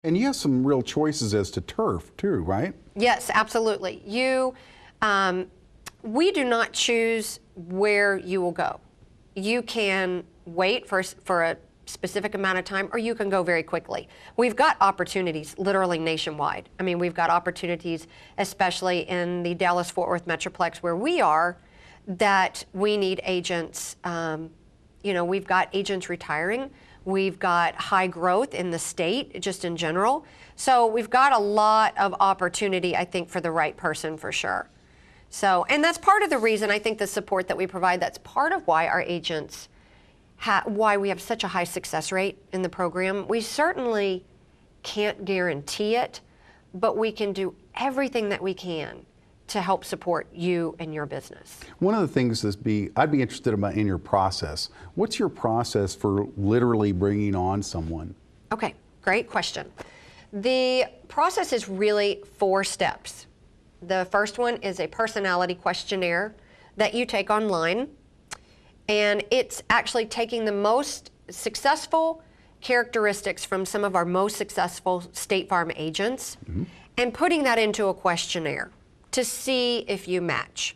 And you have some real choices as to turf too, right? Yes, absolutely. We do not choose where you will go. You can wait for a specific amount of time, or you can go very quickly. We've got opportunities literally nationwide. I mean, we've got opportunities, especially in the Dallas-Fort Worth Metroplex where we are, that we need agents. We've got agents retiring. We've got high growth in the state, just in general. So we've got a lot of opportunity, I think, for the right person for sure. So, and that's part of the reason I think the support that we provide, that's part of why our agents, why we have such a high success rate in the program. We certainly can't guarantee it, but we can do everything that we can to help support you and your business. One of the things I'd be interested in your process. What's your process for literally bringing on someone? Okay, great question. The process is really 4 steps. The first one is a personality questionnaire that you take online, and it's actually taking the most successful characteristics from some of our most successful State Farm agents and putting that into a questionnaire to see if you match.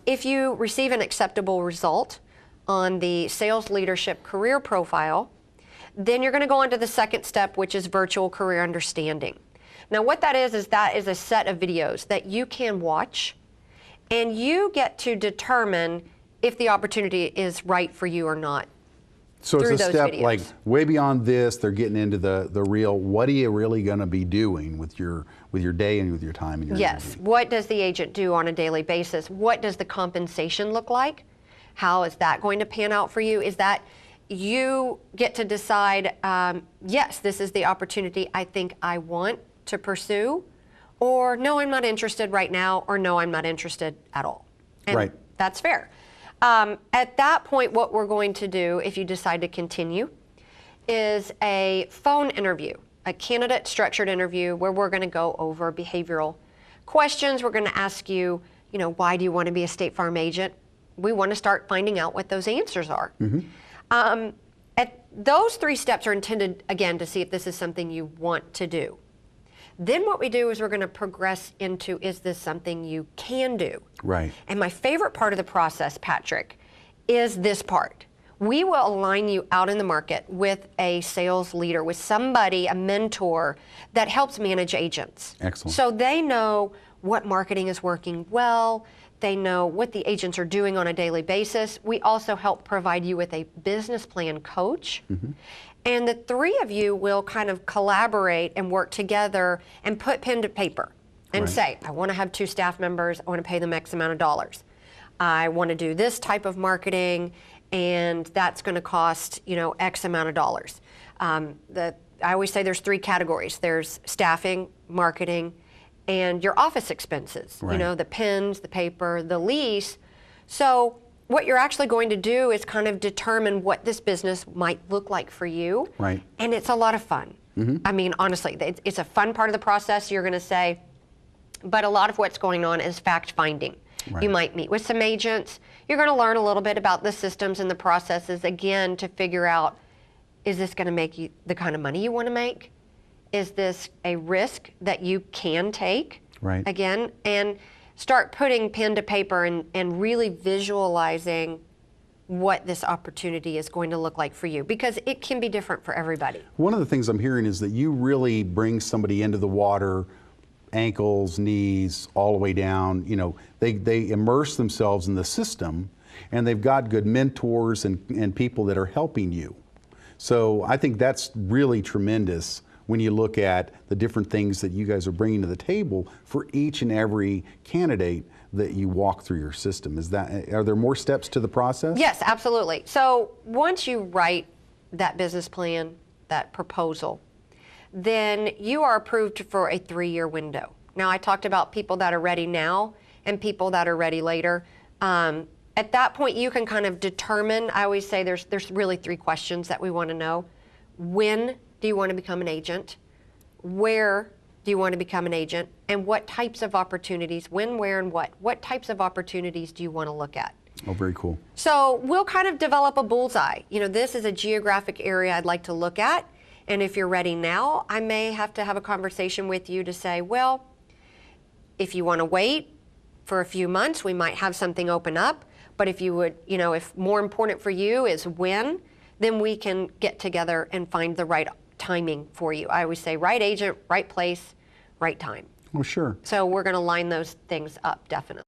If you receive an acceptable result on the sales leadership career profile, then you're going to go on to the second step, which is virtual career understanding. Now what that is a set of videos that you can watch, and you get to determine if the opportunity is right for you or not. So it's a step like way beyond this, they're getting into the real, what are you really going to be doing with your day and with your time and your Yes. energy? What does the agent do on a daily basis? What does the compensation look like? How is that going to pan out for you? Is that you get to decide, yes, this is the opportunity I think I want to pursue, or no, I'm not interested right now, or no, I'm not interested at all. And right. That's fair. At that point, what we're going to do, if you decide to continue, is a phone interview, a candidate structured interview where we're going to go over behavioral questions. We're going to ask you, why do you want to be a State Farm agent? We want to start finding out what those answers are. Those 3 steps are intended, again, to see if this is something you want to do. Then what we do is we're going to progress into, is this something you can do? Right. And my favorite part of the process, Patrick, is this part. We will align you out in the market with a sales leader, with somebody, a mentor that helps manage agents. Excellent. So they know what marketing is working well. They know what the agents are doing on a daily basis. We also help provide you with a business plan coach. And the 3 of you will kind of collaborate and work together and put pen to paper and say, I want to have 2 staff members, I want to pay them X amount of dollars. I want to do this type of marketing, and that's going to cost, X amount of dollars. I always say there's 3 categories. There's staffing, marketing, and your office expenses, the pens, the paper, the lease. So what you're actually going to do is kind of determine what this business might look like for you. Right. And it's a lot of fun. I mean, honestly, it's a fun part of the process, you're going to say, but a lot of what's going on is fact finding. You might meet with some agents. You're going to learn a little bit about the systems and the processes, again, to figure out, is this going to make you the kind of money you want to make? Is this a risk that you can take? Again, and start putting pen to paper and really visualizing what this opportunity is going to look like for you, because it can be different for everybody. One of the things I'm hearing is that you really bring somebody into the water, ankles, knees, all the way down. They immerse themselves in the system, and they've got good mentors and people that are helping you. So I think that's really tremendous when you look at the different things that you guys are bringing to the table for each and every candidate that you walk through your system. Are there more steps to the process? Yes, absolutely. So once you write that business plan, that proposal, then you are approved for a 3-year window. Now, I talked about people that are ready now and people that are ready later. At that point, you can kind of determine, I always say there's really 3 questions that we want to know. When do you want to become an agent? Where do you want to become an agent? And what types of opportunities, when, where, and what? What types of opportunities do you want to look at? Oh, very cool. So we'll kind of develop a bullseye. This is a geographic area I'd like to look at, And if you're ready now, I may have to have a conversation with you to say, well, if you want to wait for a few months, we might have something open up. But if you would, if more important for you is when, then we can get together and find the right timing for you. I always say right agent, right place, right time. Well, sure. So we're going to line those things up, definitely.